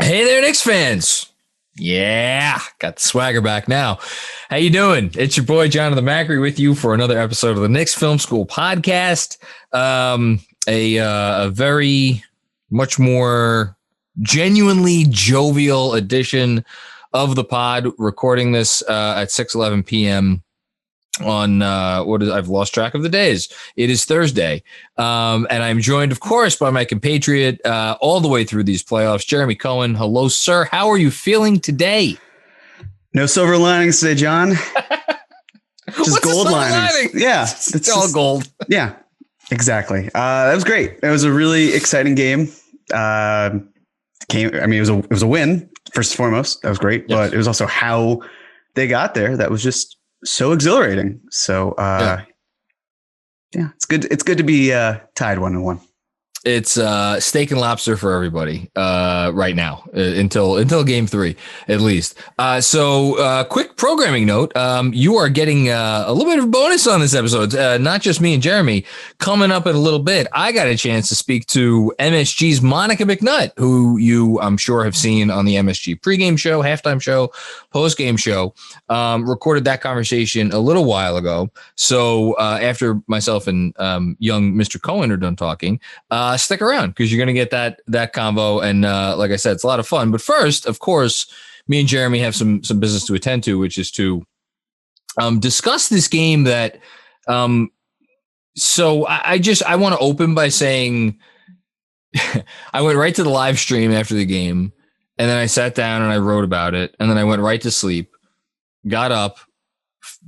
Hey there, Knicks fans. Yeah, got the swagger back now. How you doing? It's your boy, Jonathan Macri, with you for another episode of the Knicks Film School Podcast. A very much more genuinely jovial edition of the pod, recording this at 6:11 p.m. on I've lost track of the days. It is Thursday. And I'm joined, of course, by my compatriot all the way through these playoffs, Jeremy Cohen. Hello, sir. How are you feeling today? No silver linings today, John. Just gold linings. Yeah. It's all gold. Yeah, exactly. That was great. It was a really exciting game. It was a win, first and foremost. That was great. Yes. But it was also how they got there. That was just so exhilarating. So, yeah, it's good. It's good to be tied 1-1. It's steak and lobster for everybody right now until game 3, at least. So quick programming note. You are getting a little bit of a bonus on this episode. Not just me and Jeremy. Coming up in a little bit, I got a chance to speak to MSG's Monica McNutt, who you, I'm sure, have seen on the MSG pregame show, halftime show, postgame show. Recorded that conversation a little while ago. So after myself and young Mr. Cohen are done talking, stick around because you're going to get that convo. And like I said, it's a lot of fun. But first, of course, me and Jeremy have some business to attend to, which is to discuss this game that. So I want to open by saying I went right to the live stream after the game, and then I sat down and I wrote about it, and then I went right to sleep, got up,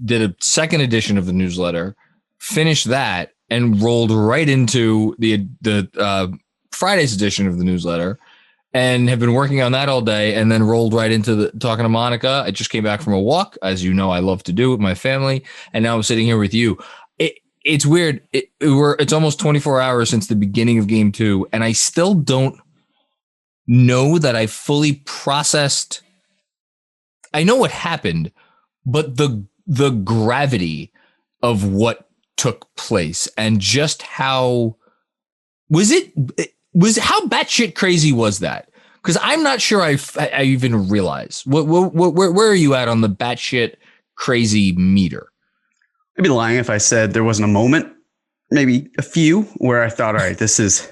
did a second edition of the newsletter, finished that, and rolled right into the Friday's edition of the newsletter, and have been working on that all day, and then rolled right into talking to Monica. I just came back from a walk, as you know I love to do with my family, and now I'm sitting here with you. It's weird. It's almost 24 hours since the beginning of game 2, and I still don't know that I fully processed. I know what happened, but the gravity of what took place and just how how batshit crazy was that? Because I'm not sure I even realize where are you at on the batshit crazy meter? I'd be lying if I said there wasn't a moment, maybe a few, where I thought, all right, this is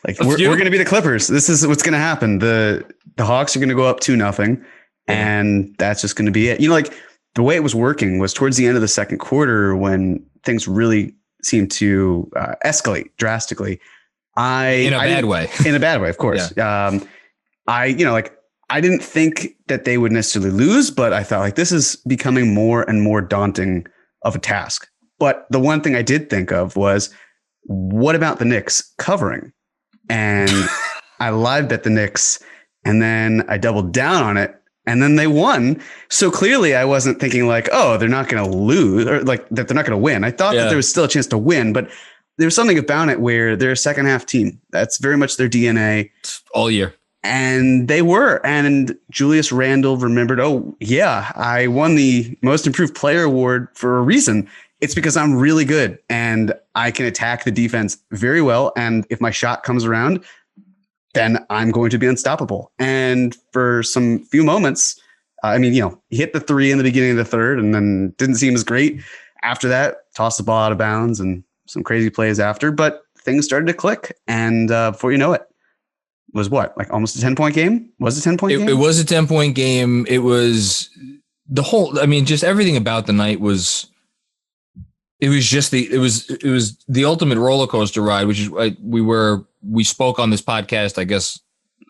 like we're going to be the Clippers. This is what's going to happen. The Hawks are going to go up 2-0, and that's just going to be it. You know, like the way it was working was towards the end of the second quarter when things really seemed to escalate drastically. In a bad way, of course. Yeah. I didn't think that they would necessarily lose, but I thought like this is becoming more and more daunting of a task. But the one thing I did think of was, what about the Knicks covering? And I live bet the Knicks, and then I doubled down on it, and then they won. So clearly I wasn't thinking like, oh, they're not going to lose, or like that they're not going to win. I thought that there was still a chance to win, but there was something about it where they're a second half team. That's very much their DNA all year. And they were. And Julius Randle remembered, oh, yeah, I won the most improved player award for a reason. It's because I'm really good and I can attack the defense very well. And if my shot comes around, then I'm going to be unstoppable. And for some few moments, he hit the 3 in the beginning of the third and then didn't seem as great. After that, tossed the ball out of bounds and some crazy plays after, but things started to click. And before you know it, was what, like almost a 10-point game? Was it a 10-point game? It was a 10-point game. It was just everything about the night was, it was the ultimate roller coaster ride, which is we spoke on this podcast, I guess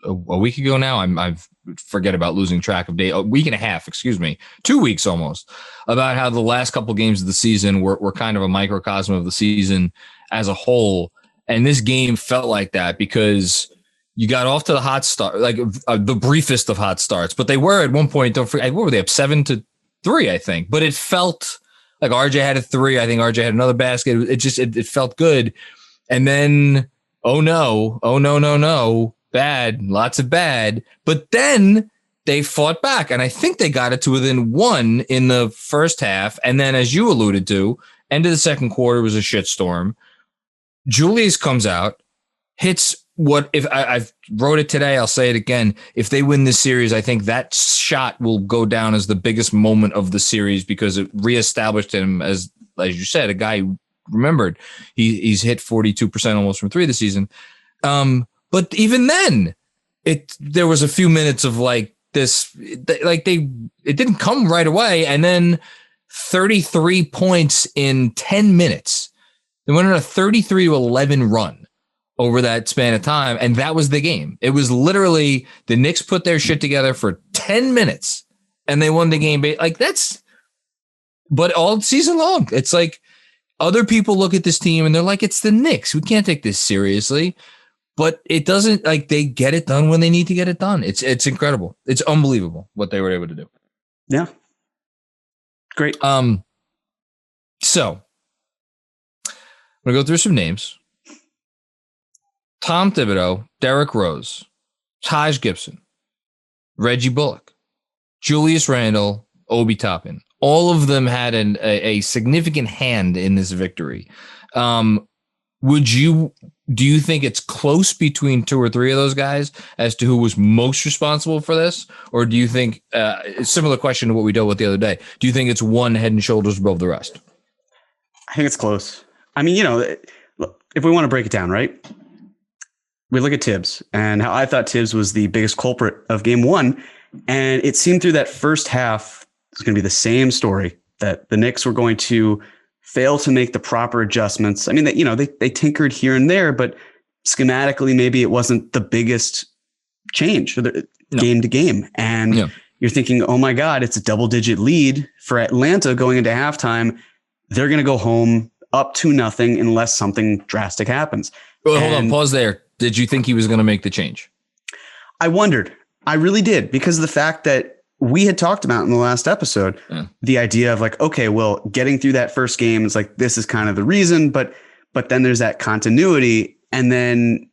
a week ago now. I've forget about losing track of day, a week and a half, 2 weeks almost, about how the last couple games of the season were kind of a microcosm of the season as a whole. And this game felt like that because you got off to the hot start, like the briefest of hot starts, but they were at one point, don't forget, what were they up 7-3, I think, but it felt like RJ had a 3. I think RJ had another basket. It felt good. And then, oh no, bad, lots of bad. But then they fought back, and I think they got it to within 1 in the first half. And then, as you alluded to, end of the second quarter was a shitstorm. Julius comes out, hits what if I've wrote it today, I'll say it again. If they win this series, I think that shot will go down as the biggest moment of the series because it reestablished him as you said, a guy who remembered he's hit 42% almost from three this season. But even then, there was a few minutes of like this, like it didn't come right away, and then 33 points in 10 minutes. They went on a 33-11 run over that span of time, and that was the game. It was literally the Knicks put their shit together for 10 minutes, and they won the game. Like but all season long, it's like other people look at this team and they're like, it's the Knicks. We can't take this seriously. But it doesn't, like, they get it done when they need to get it done. It's incredible. It's unbelievable what they were able to do. Yeah. Great. So I'm going to go through some names. Tom Thibodeau, Derrick Rose, Taj Gibson, Reggie Bullock, Julius Randle, Obi Toppin. All of them had a significant hand in this victory. Do you think it's close between two or three of those guys as to who was most responsible for this? Or do you think, a similar question to what we dealt with the other day, do you think it's one head and shoulders above the rest? I think it's close. I mean, if we want to break it down, right? We look at Tibbs and how I thought Tibbs was the biggest culprit of game one. And it seemed through that first half, it's going to be the same story, that the Knicks were going to fail to make the proper adjustments. I mean, they tinkered here and there, but schematically, maybe it wasn't the biggest change game to game. And you're thinking, oh my God, it's a double-digit lead for Atlanta going into halftime. They're going to go home up 2-0 unless something drastic happens. Well, hold on, pause there. Did you think he was going to make the change? I wondered. I really did, because of the fact that we had talked about in the last episode, the idea of like, okay, well, getting through that first game is like, this is kind of the reason, but then there's that continuity. And then,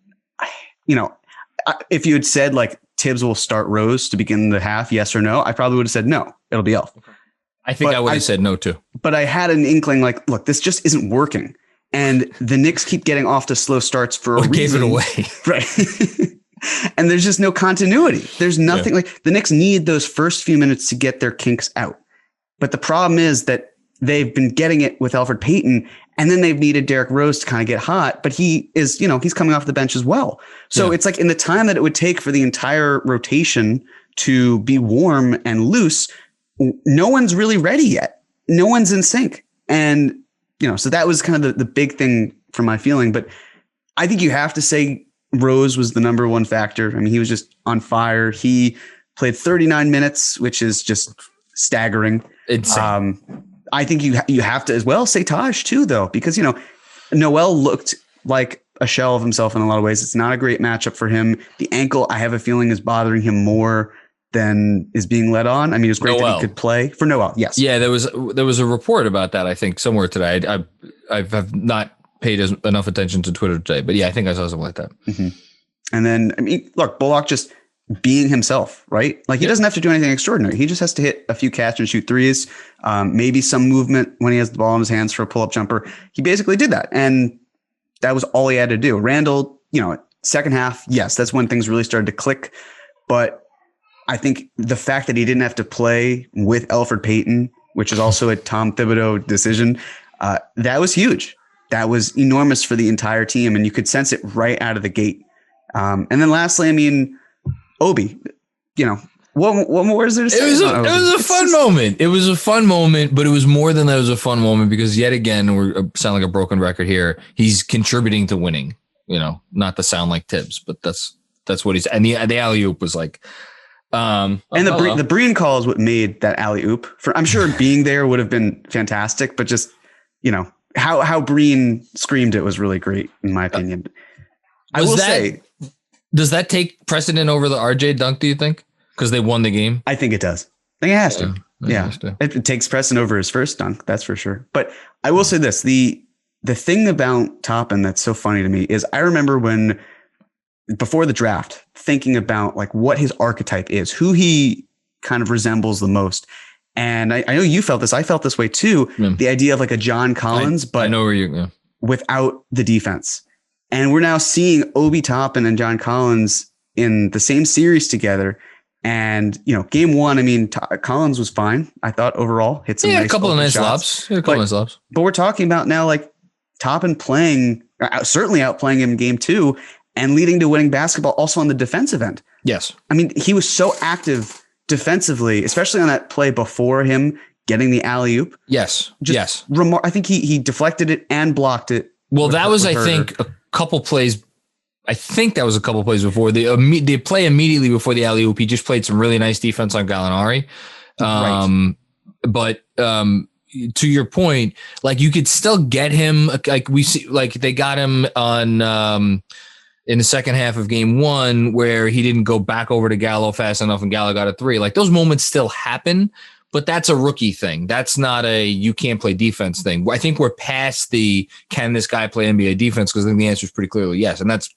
if you had said like Tibbs will start Rose to begin the half, yes or no, I probably would have said, no, it'll be Elf. I think I would have said no too. But I had an inkling like, look, this just isn't working. And the Knicks keep getting off to slow starts for a reason. Gave it away. Right. And there's just no continuity. There's nothing like the Knicks need those first few minutes to get their kinks out. But the problem is that they've been getting it with Elfrid Payton, and then they've needed Derrick Rose to kind of get hot, but he is, he's coming off the bench as well. So it's like in the time that it would take for the entire rotation to be warm and loose, no one's really ready yet. No one's in sync. And, so that was kind of the big thing for my feeling. But I think you have to say Rose was the number one factor. I mean, he was just on fire. He played 39 minutes, which is just staggering. Insane. I think you have to as well say Taj too, though, because, Noel looked like a shell of himself in a lot of ways. It's not a great matchup for him. The ankle, I have a feeling, is bothering him more than is being led on. I mean, it was great that he could play for Noel. Yes. Yeah. There was a report about that, I think, somewhere today. I have not paid enough attention to Twitter today, but yeah, I think I saw something like that. Mm-hmm. And then, I mean, look, Bullock just being himself, right? Like he doesn't have to do anything extraordinary. He just has to hit a few catch and shoot threes, maybe some movement when he has the ball in his hands for a pull-up jumper. He basically did that. And that was all he had to do. Randle, second half, yes, that's when things really started to click. But I think the fact that he didn't have to play with Elfrid Payton, which is also a Tom Thibodeau decision, that was huge. That was enormous for the entire team, and you could sense it right out of the gate. And then lastly, I mean, Obi, what more is there to say? It was a fun moment. It was a fun moment, but it was more than that. It was a fun moment because yet again, we sound like a broken record here. He's contributing to winning, not to sound like Tibbs, but that's what he's, and the alley-oop was like, and the Breen call is what made that alley-oop. I'm sure being there would have been fantastic, but just, how Breen screamed it was really great, in my opinion. I will say, does that take precedent over the RJ dunk, do you think? Because they won the game? I think it does. I think it has to. Yeah. It takes precedent over his first dunk, that's for sure. But I will say this, the thing about Toppin that's so funny to me is I remember when, before the draft, thinking about like what his archetype is, who he kind of resembles the most. And I know you felt this. I felt this way too. The idea of like a John Collins, but I know where you're without the defense. And we're now seeing Obi Toppin and John Collins in the same series together. And, game one, I mean, Collins was fine. I thought overall hit some nice a couple of nice shots. lobs. But we're talking about now like Toppin playing, certainly outplaying him in game two and leading to winning basketball also on the defensive end. Yes. I mean, he was so active defensively, especially on that play before him getting the alley-oop. Yes. Yes. I think he deflected it and blocked it. Well, that was, I think, a couple plays. I think that was a couple plays before the play immediately before the alley-oop. He just played some really nice defense on Gallinari. Right. But to your point, like you could still get him. Like we see, like they got him on in the second half of game one where he didn't go back over to Gallo fast enough and Gallo got a three. Like those moments still happen, but that's a rookie thing. That's not a you can't play defense thing. I think we're past the can this guy play NBA defense, because I think the answer is pretty clearly yes, and that's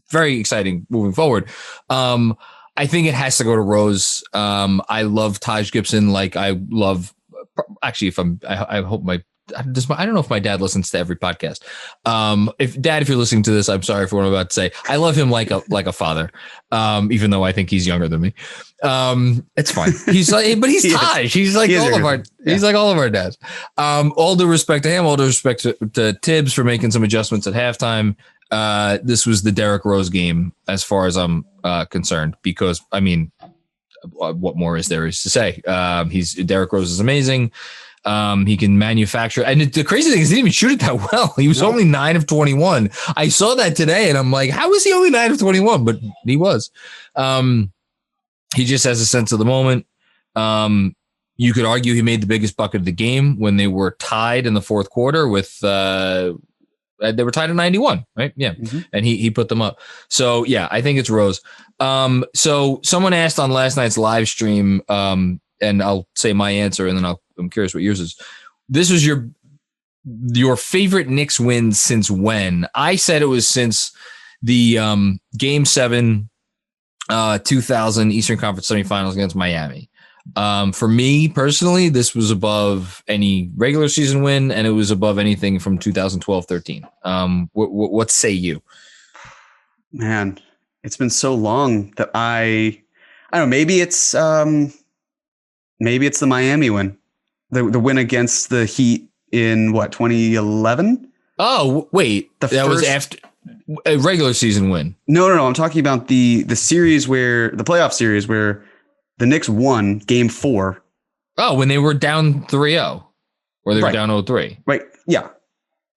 very exciting moving forward. I think it has to go to Rose. I love Taj Gibson. Like I love, actually, I hope I don't know if my dad listens to every podcast. If you're listening to this, I'm sorry for what I'm about to say. I love him like a father. Even though I think he's younger than me. It's fine. He's like, but he's Taj. He's like all of our dads. All due respect to him, all due respect to Tibbs for making some adjustments at halftime. This was the Derrick Rose game as far as I'm concerned, because I mean, what more is there to say? Derrick Rose is amazing. He can manufacture. And the crazy thing is he didn't even shoot it that well. He was only 9 of 21. I saw that today and I'm like, how is he only 9 of 21? But he was. He just has a sense of the moment. You could argue he made the biggest bucket of the game when they were tied in the fourth quarter with, they were tied at 91, right? Yeah. Mm-hmm. And he put them up. So yeah, I think it's Rose. So someone asked on last night's live stream, and I'll say my answer and then I'm curious what yours is. This was your favorite Knicks win since when? I said it was since the Game 7 2000 Eastern Conference semifinals against Miami. For me personally, this was above any regular season win, and it was above anything from 2012-13. What say you? Man, it's been so long that I don't know. Maybe it's the Miami win, the win against the Heat in 2011. Oh wait, was after a regular season win. No. I'm talking about the series where the playoff series where the Knicks won game 4. Oh, when they were down 3-0 or they were down 0-3. Right. Yeah.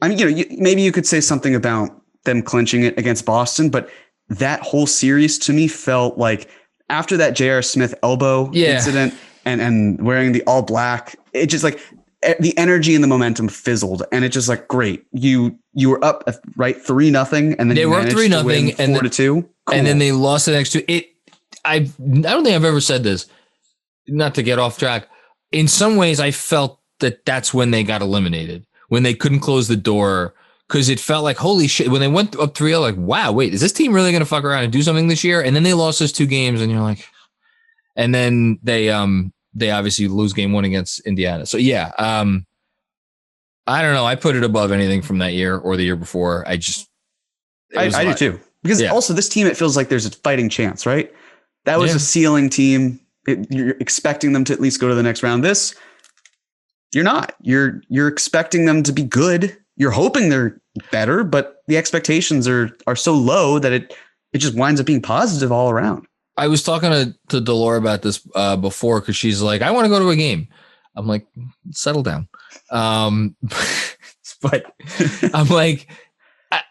I mean, maybe you could say something about them clinching it against Boston, but that whole series to me felt like after that J.R. Smith elbow incident and wearing the all black, it just like the energy and the momentum fizzled, and it just like, great. You were up 3-0 and then they were up 3-0 and 4-2. Cool. And then they lost the next two. I don't think I've ever said this, not to get off track. In some ways, I felt that that's when they got eliminated, when they couldn't close the door, because it felt like, holy shit, when they went up 3-0, like, wow, wait, is this team really going to fuck around and do something this year? And then they lost those 2 games, and you're like, and then they obviously lose game 1 against Indiana. So yeah, I don't know. I put it above anything from that year or the year before. I do too, because also this team, it feels like there's a fighting chance, right? That was a ceiling team. You're expecting them to at least go to the next round. This, you're not. You're expecting them to be good. You're hoping they're better, but the expectations are so low that it just winds up being positive all around. I was talking to Delora about this before, because she's like, I want to go to a game. I'm like, settle down. But I'm like,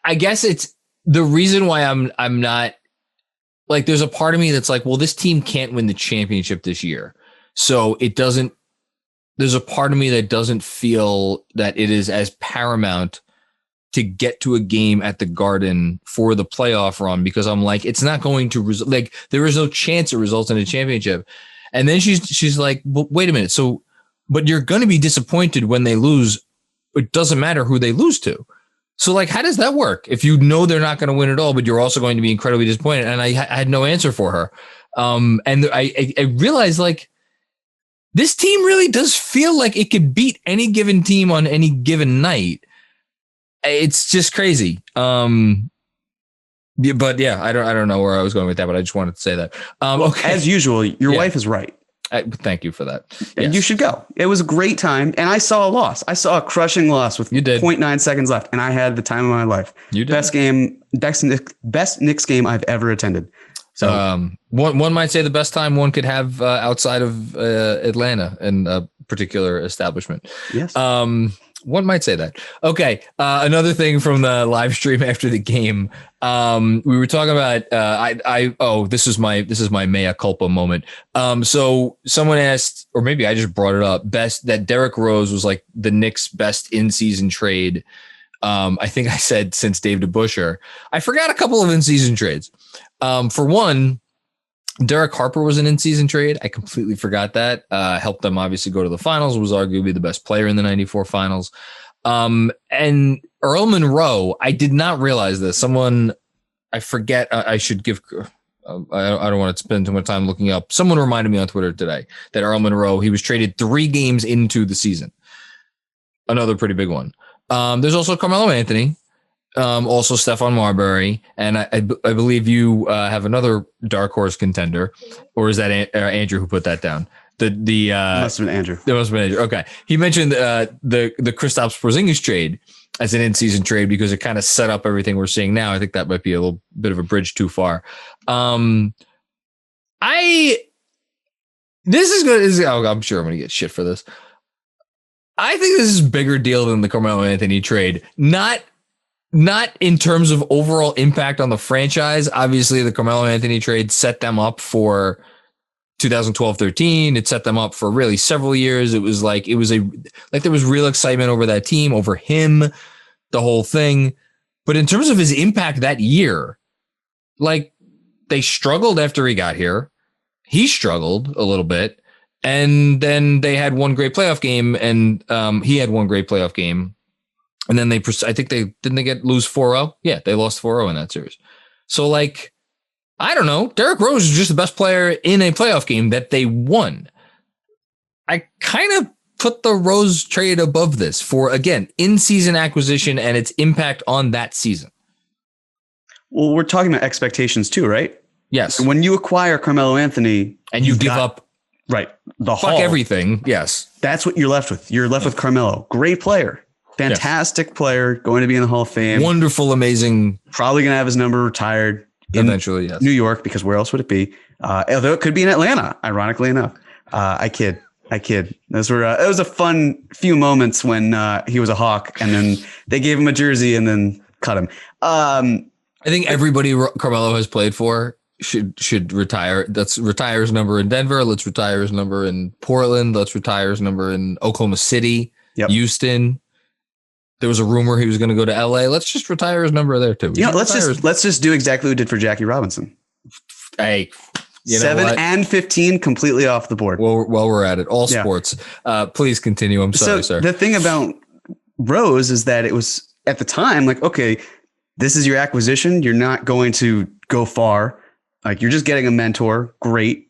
I guess it's the reason why I'm not. Like, there's a part of me that's like, well, this team can't win the championship this year. So there's a part of me that doesn't feel that it is as paramount to get to a game at the Garden for the playoff run, because I'm like, it's not going to like, there is no chance it results in a championship. And then she's like, well, wait a minute. So, but you're going to be disappointed when they lose. It doesn't matter who they lose to. So, like, how does that work? If you know they're not going to win at all, but you're also going to be incredibly disappointed. And I had no answer for her. And I realized, like, this team really does feel like it could beat any given team on any given night. It's just crazy. Yeah, but yeah, I don't know where I was going with that, but I just wanted to say that. Okay. As usual, your wife is right. Thank you for that. Yes. You should go. It was a great time. And I saw a loss. I saw a crushing loss with 0.9 seconds left. And I had the time of my life. You did. Best Knicks game I've ever attended. So one might say the best time one could have outside of Atlanta in a particular establishment. Yes. One might say that. Okay. Another thing from the live stream after the game. We were talking about, this is my mea culpa moment. So someone asked, or maybe I just brought it up, that Derrick Rose was like the Knicks' best in-season trade. I think I said since Dave DeBusschere. I forgot a couple of in-season trades. For one, Derek Harper was an in-season trade. I completely forgot that. Helped them obviously go to the finals, was arguably the best player in the 94 finals. And Earl Monroe, I did not realize this. Someone, I forget, I should give, I don't want to spend too much time looking up. Someone reminded me on Twitter today that Earl Monroe, he was traded 3 games into the season. Another pretty big one. There's also Carmelo Anthony. Also Stephon Marbury, and I believe you have another dark horse contender, or is that Andrew who put that down? The must have been Andrew. It must have been Andrew. Okay, he mentioned the Kristaps Porzingis trade as an in-season trade because it kind of set up everything we're seeing now. I think that might be a little bit of a bridge too far. This is good. I'm sure I'm going to get shit for this. I think this is a bigger deal than the Carmelo Anthony trade. Not in terms of overall impact on the franchise. Obviously, the Carmelo Anthony trade set them up for 2012-13. It set them up for really several years. There was real excitement over that team, over him, the whole thing. But in terms of his impact that year, like they struggled after he got here. He struggled a little bit. And then they had one great playoff game, and he had one great playoff game. And then they lose 4-0? Yeah, they lost 4-0 in that series. So, like, I don't know. Derrick Rose is just the best player in a playoff game that they won. I kind of put the Rose trade above this for, again, in-season acquisition and its impact on that season. Well, we're talking about expectations too, right? Yes. When you acquire Carmelo Anthony... And you give up... Right. The fuck haul, everything. Yes. That's what you're left with. You're left with Carmelo. Great player. Fantastic player. Going to be in the Hall of Fame. Wonderful, amazing. Probably going to have his number retired. Eventually, yes. New York, because where else would it be? Although it could be in Atlanta, ironically enough. I kid. Those were it was a fun few moments when he was a Hawk, and then they gave him a jersey and then cut him. I think everybody Carmelo has played for should retire. Let's retire his number in Denver. Let's retire his number in Portland. Let's retire his number in Oklahoma City, Houston. There was a rumor he was going to go to LA. Let's just retire his number there too. Let's just do exactly what we did for Jackie Robinson. Hey, 7 and 15 completely off the board. Well, we're at it. All sports. Please continue. I'm sorry, sir. The thing about Rose is that it was at the time like, okay, this is your acquisition. You're not going to go far. Like you're just getting a mentor. Great.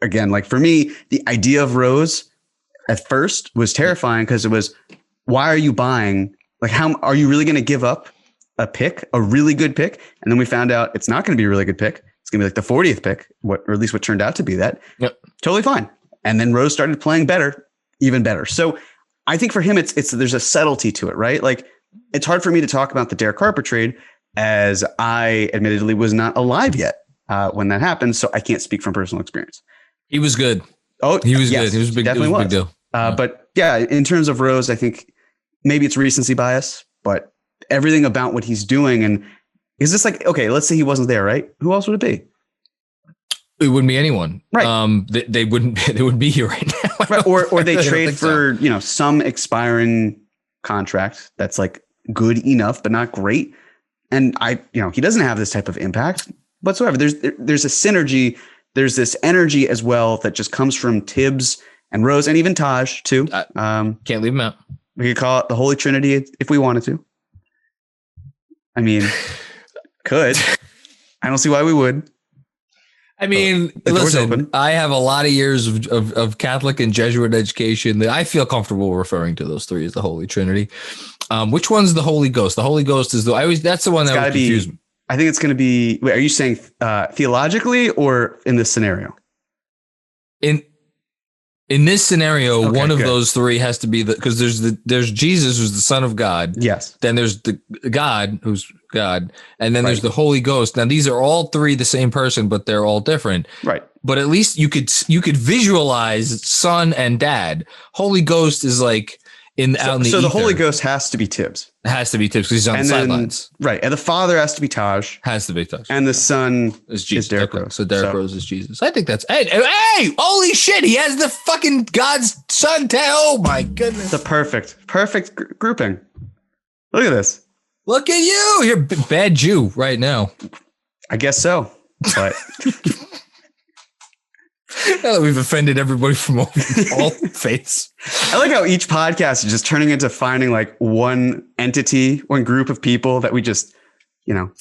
Again, like for me, the idea of Rose at first was terrifying because it was, why are you buying? Like, how are you really going to give up a pick, a really good pick? And then we found out it's not going to be a really good pick. It's going to be like the 40th pick, or at least what turned out to be that. Yep. Totally fine. And then Rose started playing better, even better. So I think for him, it's there's a subtlety to it, right? Like it's hard for me to talk about the Derek Harper trade as I admittedly was not alive yet when that happened. So I can't speak from personal experience. He was good. Oh, he was good. He was big. Definitely was. Big deal. But yeah, in terms of Rose, I think maybe it's recency bias, but everything about what he's doing. And is this like, okay, let's say he wasn't there, right? Who else would it be? It wouldn't be anyone. Right. They wouldn't be here right now. Right. Or they trade for, some expiring contract that's like good enough, but not great. And he doesn't have this type of impact whatsoever. There's a synergy. There's this energy as well that just comes from Tibbs and Rose and even Taj too. Can't leave him out. We could call it the Holy Trinity if we wanted to. I mean, could. I don't see why we would. I mean, listen, I have a lot of years of Catholic and Jesuit education that I feel comfortable referring to those three as the Holy Trinity. Which one's the Holy Ghost? The Holy Ghost is that's the one that would confuse me. I think it's going to be, wait, are you saying theologically or in this scenario? In this scenario, one of those three has to be because there's Jesus, who's the Son of God. Yes. Then there's the God, who's God. And then there's the Holy Ghost. Now, these are all three the same person, but they're all different. Right. But at least you could visualize Son and Dad. Holy Ghost is like out in the So the ether. Holy Ghost has to be Tibbs. It has to be Tibbs because he's on the sidelines. Right. And the Father has to be Taj. Has to be Taj. And the Son is Jesus. Is Derrick Rose. So Derrick Rose is Jesus. I think that's hey, holy shit, he has the fucking God's son. Oh my goodness. The perfect grouping. Look at this. Look at you. You're a bad Jew right now. I guess so. But now that we've offended everybody from all faiths. I like how each podcast is just turning into finding like one entity, one group of people that we just, have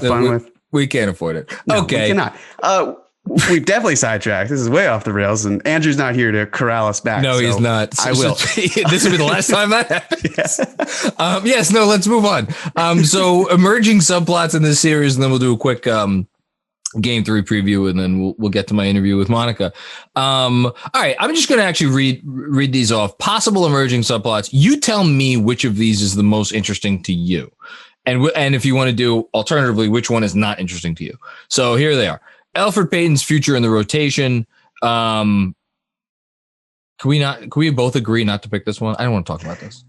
fun with. We can't afford it. No, okay. We cannot. We've definitely sidetracked. This is way off the rails, and Andrew's not here to corral us back. No, he's not. I will. This will be the last time that happens. Yes. No. Let's move on. So emerging subplots in this series, and then we'll do a quick Game 3 preview, and then we'll get to my interview with Monica. All right, I'm just going to actually read these off. Possible emerging subplots. You tell me which of these is the most interesting to you, and if you want to do alternatively, which one is not interesting to you. So here they are. Elfrid Payton's future in the rotation. Can we both agree not to pick this one? I don't want to talk about this.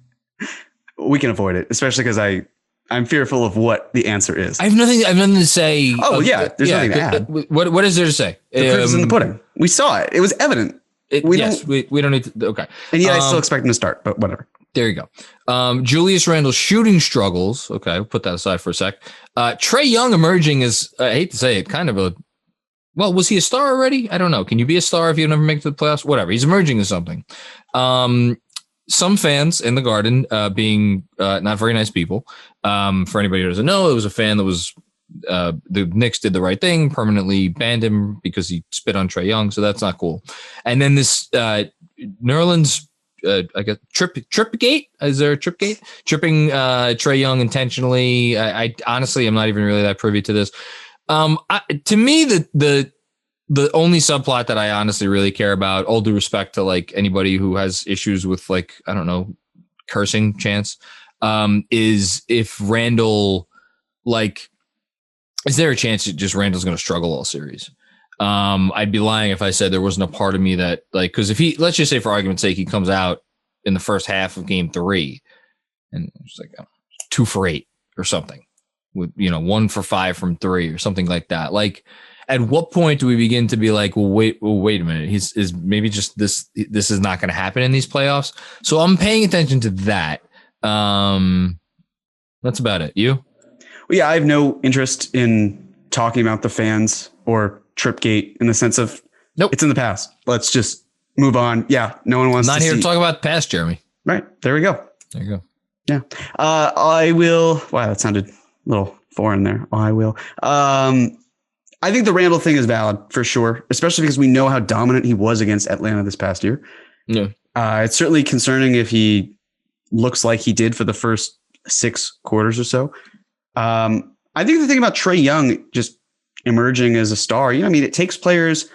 We can avoid it, especially because I'm fearful of what the answer is. I have nothing to say. There's nothing to add. What is there to say? The proof is in the pudding. We saw it. It was evident. We don't need to. Okay. And yet I still expect him to start, but whatever. There you go. Julius Randle's shooting struggles. Okay, we'll put that aside for a sec. Trae Young emerging is, I hate to say it, kind of was he a star already? I don't know. Can you be a star if you never make it to the playoffs? Whatever. He's emerging as something. Some fans in the Garden being not very nice people. For anybody who doesn't know, it was a fan that was the Knicks did the right thing, permanently banned him because he spit on Trae Young. So that's not cool. And then this Nerlens, I guess, Tripgate. Is there a Tripgate? Tripping Trae Young intentionally. I honestly, I'm not even really that privy to this. To me, the only subplot that I honestly really care about, all due respect to like anybody who has issues with like, I don't know, cursing chants, is if Randle, like, is there a chance that just Randle's going to struggle all series? I'd be lying if I said there wasn't a part of me that like, cause if he, let's just say for argument's sake, he comes out in the first half of Game 3 and it's like 2 for 8 or something with, 1 for 5 from 3 or something like that. Like, at what point do we begin to be like, wait a minute. Is maybe just this is not going to happen in these playoffs. So I'm paying attention to that. That's about it. You? Well, yeah, I have no interest in talking about the fans or Tripgate in the sense of, nope, it's in the past. Let's just move on. Yeah. No one wants not here to talk about the past, Jeremy. Right. There we go. There you go. Yeah. I will. Wow. That sounded a little foreign there. I will. I think the Randle thing is valid for sure, especially because we know how dominant he was against Atlanta this past year. Yeah. It's certainly concerning if he looks like he did for the first 6 quarters or so. I think the thing about Trae Young just emerging as a star, it takes players,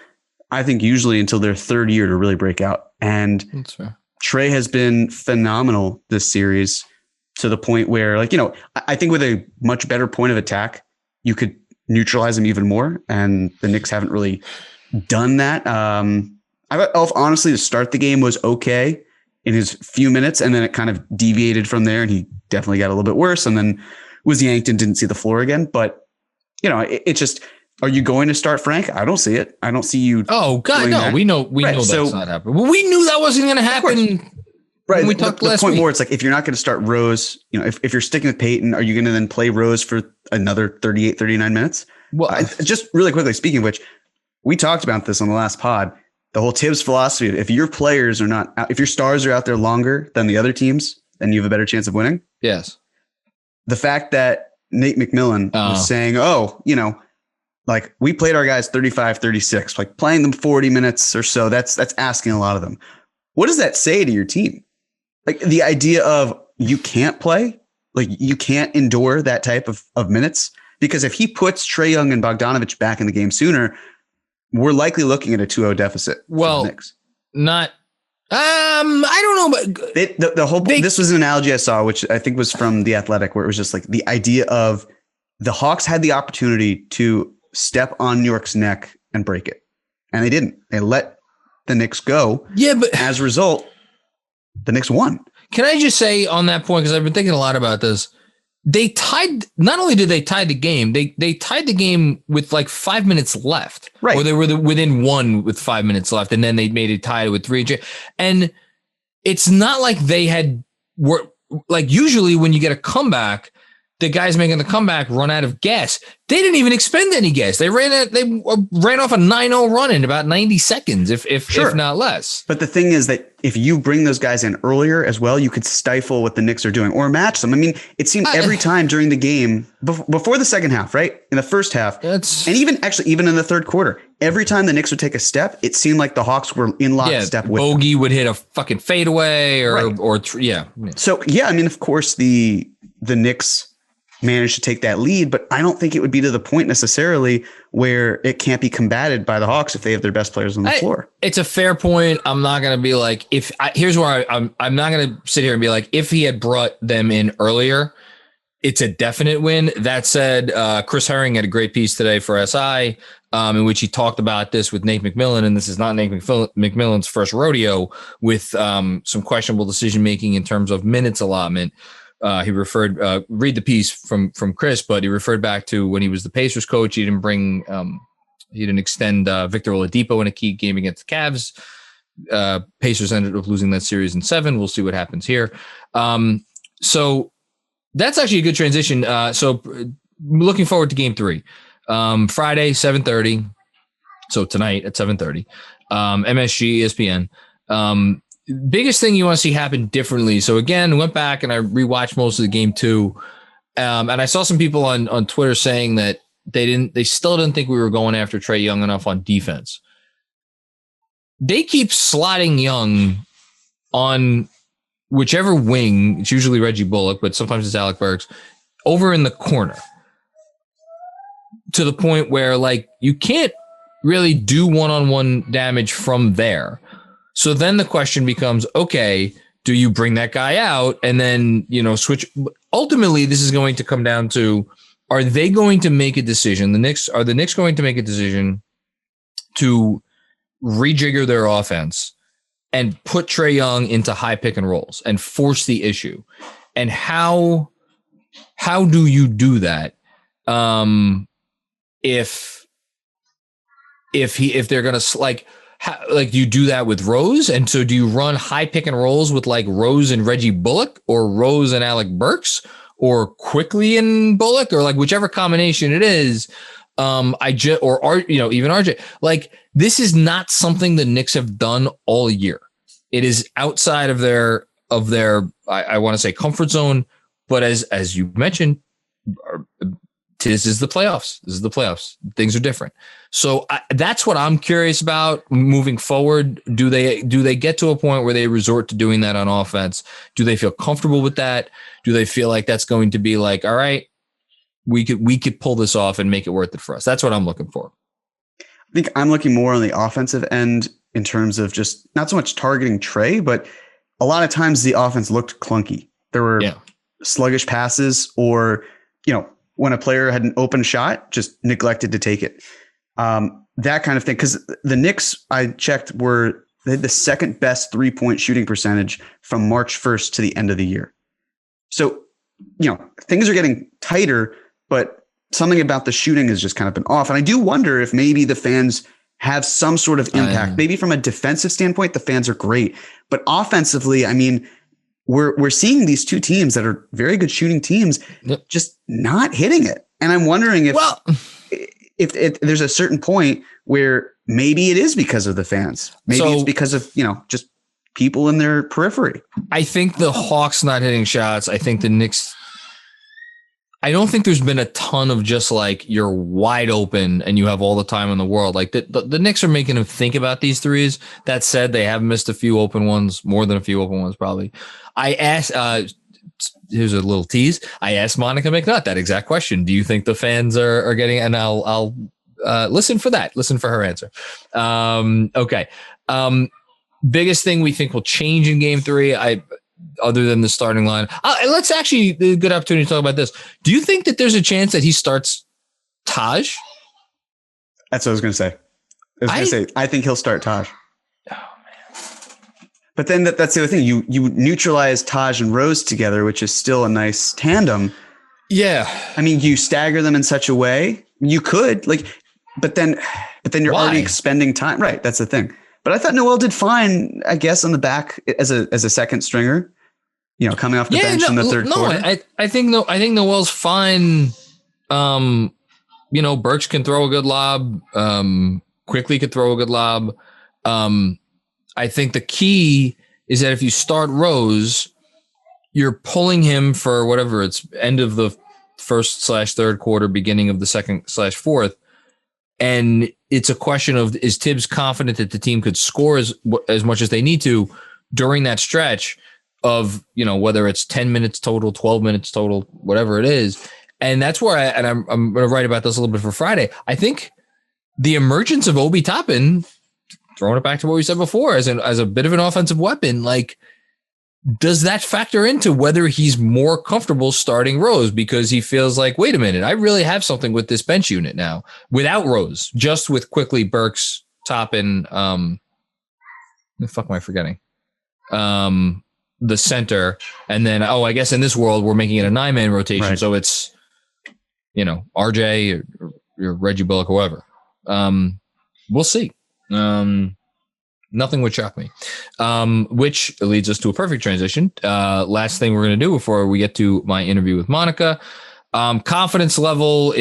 I think, usually until their 3rd year to really break out. And that's fair. Trae has been phenomenal this series to the point where, I think with a much better point of attack, you could neutralize him even more. And the Knicks haven't really done that. I thought Elf, honestly, to start the game was okay in his few minutes, and then it kind of deviated from there, and he definitely got a little bit worse and then was yanked and didn't see the floor again. But, it's just, are you going to start Frank? I don't see it. I don't see you. Oh, God, no. That. We know that's not happening. Well, we knew that wasn't going to happen. Right. When we talked last point week. More, it's like, if you're not going to start Rose, if you're sticking with Payton, are you going to then play Rose for another 38, 39 minutes? Well, just really quickly, speaking of which, we talked about this on the last pod, the whole Tibbs philosophy. If your players are not, if your stars are out there longer than the other teams, then you have a better chance of winning. Yes. The fact that Nate McMillan was saying, like, we played our guys 35, 36, like playing them 40 minutes or so. That's asking a lot of them. What does that say to your team? Like, the idea of you can't play. Like, you can't endure that type of minutes, because if he puts Trae Young and Bogdanovich back in the game sooner, we're likely looking at a 2-0 deficit. Well, for the Knicks. Not. I don't know, but this was an analogy I saw, which I think was from The Athletic, where it was just like the idea of the Hawks had the opportunity to step on New York's neck and break it, and they didn't. They let the Knicks go. Yeah, but as a result, the Knicks won. Can I just say on that point, because I've been thinking a lot about this, they tied, not only did they tie the game, they tied the game with like 5 minutes left. Right. Or they were within one with 5 minutes left, and then they made it tied with 3. And it's not like like usually when you get a comeback, the guys making the comeback run out of gas. They didn't even expend any gas. They ran off a 9-0 run in about 90 seconds, if not less. But the thing is that if you bring those guys in earlier as well, you could stifle what the Knicks are doing or match them. I mean, it seemed every time during the game, before the second half, right? In the first half, and even in the third quarter, every time the Knicks would take a step, it seemed like the Hawks were in lockstep with Bogey them. Would hit a fucking fadeaway yeah. So, yeah, I mean, of course, the Knicks managed to take that lead, but I don't think it would be to the point necessarily where it can't be combated by the Hawks if they have their best players on the floor. It's a fair point. I'm not going to be like, here's where I'm not going to sit here and be like, if he had brought them in earlier, it's a definite win. That said, Chris Herring had a great piece today for SI, in which he talked about this with Nate McMillan, and this is not Nate McMillan's first rodeo with some questionable decision-making in terms of minutes allotment. He referred, read the piece from Chris, but he referred back to when he was the Pacers coach. He didn't extend Victor Oladipo in a key game against the Cavs. Pacers ended up losing that series in 7. We'll see what happens here. So that's actually a good transition. So looking forward to game 3, Friday, 7:30. So tonight at 7:30, MSG, ESPN. Biggest thing you want to see happen differently. So again, went back and I rewatched most of the game 2. And I saw some people on Twitter saying that they still didn't think we were going after Trae Young enough on defense. They keep slotting Young on whichever wing. It's usually Reggie Bullock, but sometimes it's Alec Burks over in the corner, to the point where like you can't really do one-on-one damage from there. So then the question becomes, okay, do you bring that guy out and then, switch? Ultimately, this is going to come down to, are they going to make a decision? Are the Knicks going to make a decision to rejigger their offense and put Trae Young into high pick and rolls and force the issue? And how do you do that? If they're going to do you do that with Rose? And so do you run high pick and rolls with like Rose and Reggie Bullock, or Rose and Alec Burks, or Quickly and Bullock, or like whichever combination it is? Even RJ. Like, this is not something the Knicks have done all year. It is outside of their I want to say comfort zone, but as you mentioned, this is the playoffs. Things are different. So that's what I'm curious about moving forward. Do they get to a point where they resort to doing that on offense? Do they feel comfortable with that? Do they feel like that's going to be like, all right, we could pull this off and make it worth it for us? That's what I'm looking for. I think I'm looking more on the offensive end in terms of just not so much targeting Trae, but a lot of times the offense looked clunky. There were sluggish passes, or, when a player had an open shot, just neglected to take it. That kind of thing. Because the Knicks, I checked, they had the second best 3-point shooting percentage from March 1st to the end of the year. So, things are getting tighter, but something about the shooting has just kind of been off. And I do wonder if maybe the fans have some sort of impact. Maybe from a defensive standpoint, the fans are great. But offensively, I mean, we're seeing these two teams that are very good shooting teams just not hitting it. And I'm wondering if there's a certain point where maybe it is because of the fans. Maybe it's because of, just people in their periphery. I think the Hawks not hitting shots. I think the Knicks, I don't think there's been a ton of just like you're wide open and you have all the time in the world. Like the Knicks are making them think about these threes. That said, they have missed a few open ones, more than a few open ones probably. I asked here's a little tease. I asked Monica McNutt that exact question. Do you think the fans are getting, and I'll listen for that. Listen for her answer. Okay. Biggest thing we think will change in game 3, other than the starting line. Let's actually, a good opportunity to talk about this. Do you think that there's a chance that he starts Taj? That's what I was going to say. I think he'll start Taj. Oh man! But then that's the other thing. You neutralize Taj and Rose together, which is still a nice tandem. Yeah. I mean, you stagger them in such a way you could but then you're already expending time. Right. That's the thing. But I thought Noel did fine, I guess, on the back as a second stringer, coming off the bench in the third quarter. I think Noel's fine. Burks can throw a good lob. Quickly could throw a good lob. I think the key is that if you start Rose, you're pulling him for whatever it's end of the first/third quarter, beginning of the second/fourth. And it's a question of, is Tibbs confident that the team could score as much as they need to during that stretch of, whether it's 10 minutes total, 12 minutes total, whatever it is. And that's where I'm going to write about this a little bit for Friday. I think the emergence of Obi Toppin, throwing it back to what we said before, as a bit of an offensive weapon, does that factor into whether he's more comfortable starting Rose because he feels like, wait a minute, I really have something with this bench unit now without Rose, just with quickly Burks, Toppin, the fuck am I forgetting? The center. And then, I guess in this world, we're making it a 9-man rotation. Right. So it's, RJ or Reggie Bullock, whoever. We'll see. Nothing would shock me, which leads us to a perfect transition. Last thing we're going to do before we get to my interview with Monica, confidence level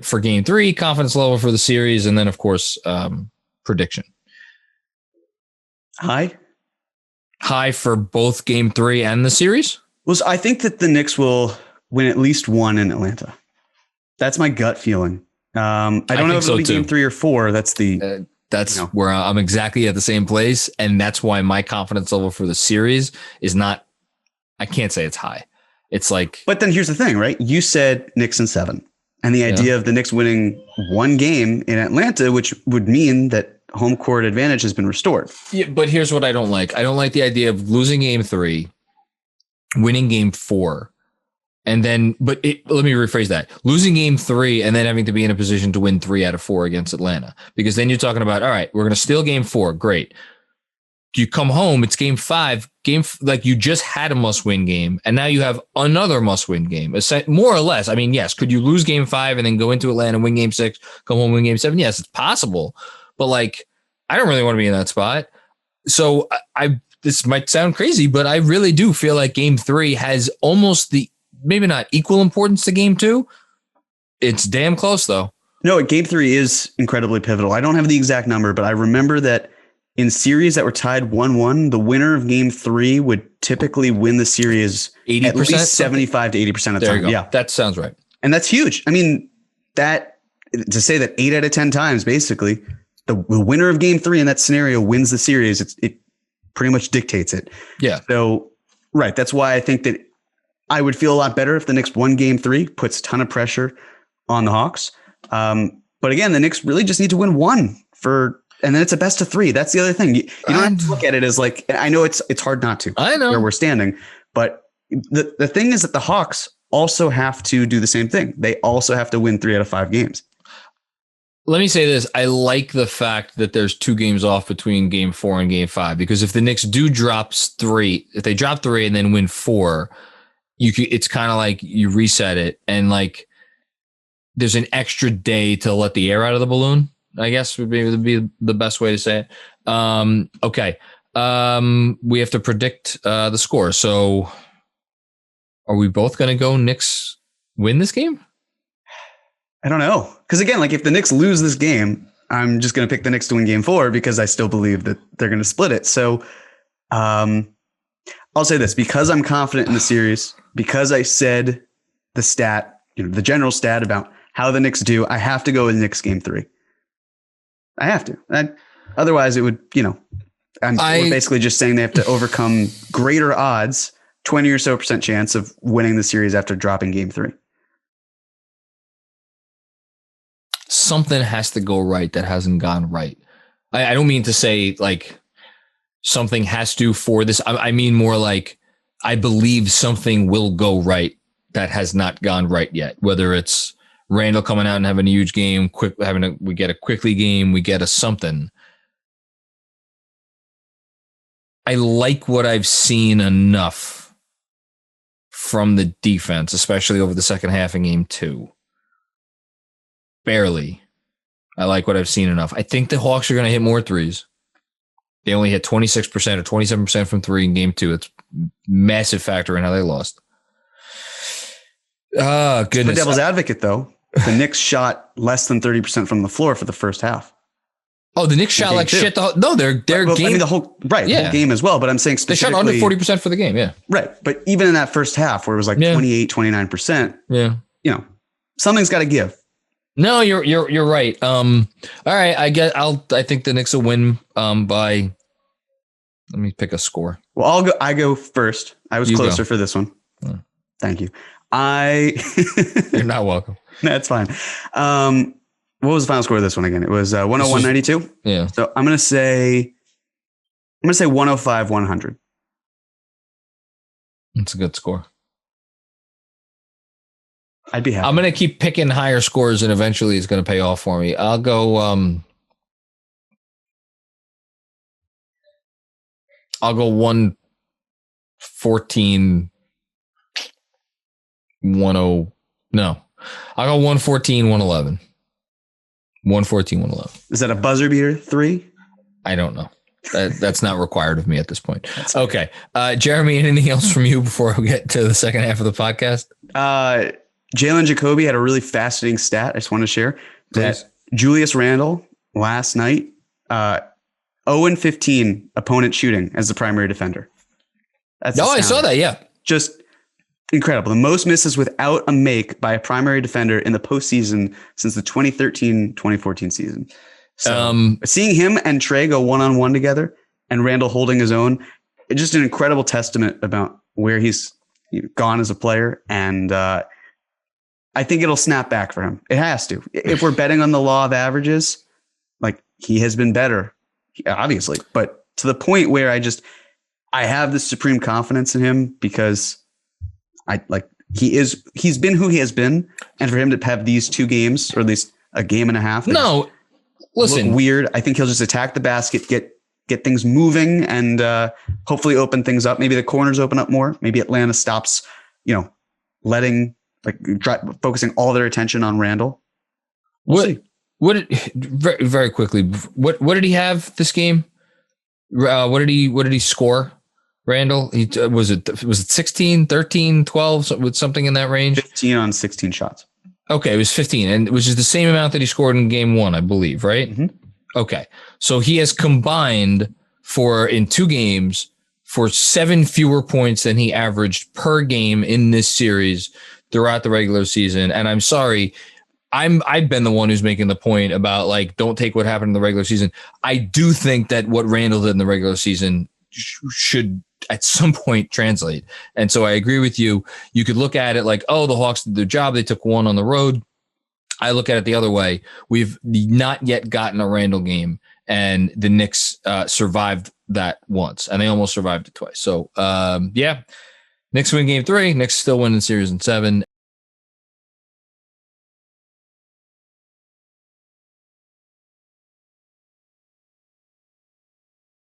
for game 3, confidence level for the series. And then of course, prediction. High for both game 3 and the series. Well, I think that the Knicks will win at least one in Atlanta. That's my gut feeling. I don't know if it'll be game 3 or 4. That's the, That's where I'm exactly at the same place. And that's why my confidence level for the series is not, I can't say it's high. It's like, but then here's the thing, right? You said Knicks in 7 and the idea of the Knicks winning one game in Atlanta, which would mean that home court advantage has been restored. Yeah. But here's what I don't like. I don't like the idea of losing game 3, winning game 4. And then, let me rephrase that. Losing game 3 and then having to be in a position to win 3 out of 4 against Atlanta. Because then you're talking about, all right, we're going to steal game 4. Great. You come home, it's game 5. You just had a must-win game, and now you have another must-win game. More or less. I mean, yes, could you lose game 5 and then go into Atlanta, win game 6, come home, win game 7? Yes, it's possible. But I don't really want to be in that spot. So this might sound crazy, but I really do feel like game 3 has almost maybe not equal importance to game 2. It's damn close though. No, game 3 is incredibly pivotal. I don't have the exact number, but I remember that in series that were tied 1-1, the winner of game 3 would typically win the series 80%, at least 75 to 80% of the time. Yeah, that sounds right. And that's huge. I mean, to say that 8 out of 10 times, basically, the winner of game 3 in that scenario wins the series. It pretty much dictates it. Yeah. So, right. That's why I think that I would feel a lot better if the Knicks won game 3, puts a ton of pressure on the Hawks. But again, the Knicks really just need to win one and then it's a best of 3. That's the other thing. You don't have to look at it as I know it's hard not to. I know where we're standing, but the thing is that the Hawks also have to do the same thing. They also have to win 3 out of 5 games. Let me say this. I like the fact that there's 2 games off between game 4 and game 5, because if the Knicks do drop 3, if they drop 3 and then win 4, it's kind of like you reset it and there's an extra day to let the air out of the balloon, I guess would be the best way to say it. Okay. We have to predict the score. So are we both going to go Knicks win this game? I don't know. Because again, if the Knicks lose this game, I'm just going to pick the Knicks to win game 4 because I still believe that they're going to split it. So I'll say this, because I'm confident in the series, because I said the stat, the general stat about how the Knicks do, I have to go with Knicks game 3. I have to. Otherwise it would, we're basically just saying they have to overcome greater odds 20 or so % chance of winning the series after dropping game 3. Something has to go right that hasn't gone right. I don't mean to say like something has to for this. I mean more like I believe something will go right that has not gone right yet. Whether it's Randall coming out and having a huge game, we get a quickly game, we get a something. I like what I've seen enough from the defense, especially over the second half in game 2. Barely. I like what I've seen enough. I think the Hawks are going to hit more threes. They only hit 26% or 27% from 3 in game 2. It's a massive factor in how they lost. Goodness. For devil's advocate, though, the Knicks shot less than 30% from the floor for the first half. Oh, the Knicks shot like shit. Their game. I mean, the whole game as well. But I'm saying specifically, they shot under 40% for the game. Yeah, right. But even in that first half, where it was like 28, 29%, something's got to give. No, you're right. All right, I think the Knicks will win by. Let me pick a score. Well, I go first. I was closer for this one. Thank you. You're not welcome. That's fine. What was the final score of this one again? It was 101-92. Yeah. So I'm gonna say 105-100. That's a good score. I'd be happy. I'm gonna keep picking higher scores, and eventually it's gonna pay off for me. I'll go. I'll go 114. 10. No, I'll go 114, 111. 114, 111. Is that a buzzer beater 3? I don't know. That's not required of me at this point. Okay. Jeremy, anything else from you before we get to the second half of the podcast? Jalen Jacoby had a really fascinating stat I just want to share. Please. That Julius Randle last night, 0-15 opponent shooting as the primary defender. That's I saw that. Yeah. Just incredible. The most misses without a make by a primary defender in the postseason since the 2013-2014 season. So seeing him and Trey go one-on-one together and Randall holding his own, it's just an incredible testament about where he's gone as a player. And I think it'll snap back for him. It has to. If we're betting on the law of averages, like he has been better, obviously, but to the point where I have this supreme confidence in him because he's been who he has been, and for him to have these 2 games, or at least a game and a half, listen, look weird. I think he'll just attack the basket, get things moving, and hopefully open things up. Maybe the corners open up more. Maybe Atlanta stops, focusing all their attention on Randall. Very, very quickly, what did he have this game? What did he score? Randall, was it 16, 13, 12, with something in that range? 15 on 16 shots. Okay, it was 15, and which is the same amount that he scored in game 1, I believe, right? Mm-hmm. Okay, so he has combined in 2 games for 7 fewer points than he averaged per game in this series throughout the regular season. And I'm sorry, I've been the one who's making the point about don't take what happened in the regular season. I do think that what Randall did in the regular season should at some point translate. And so I agree with you. You could look at it like, the Hawks did their job. They took 1 on the road. I look at it the other way. We've not yet gotten a Randall game, and the Knicks survived that once, and they almost survived it twice. So Knicks win game 3. Knicks still win the series in 7.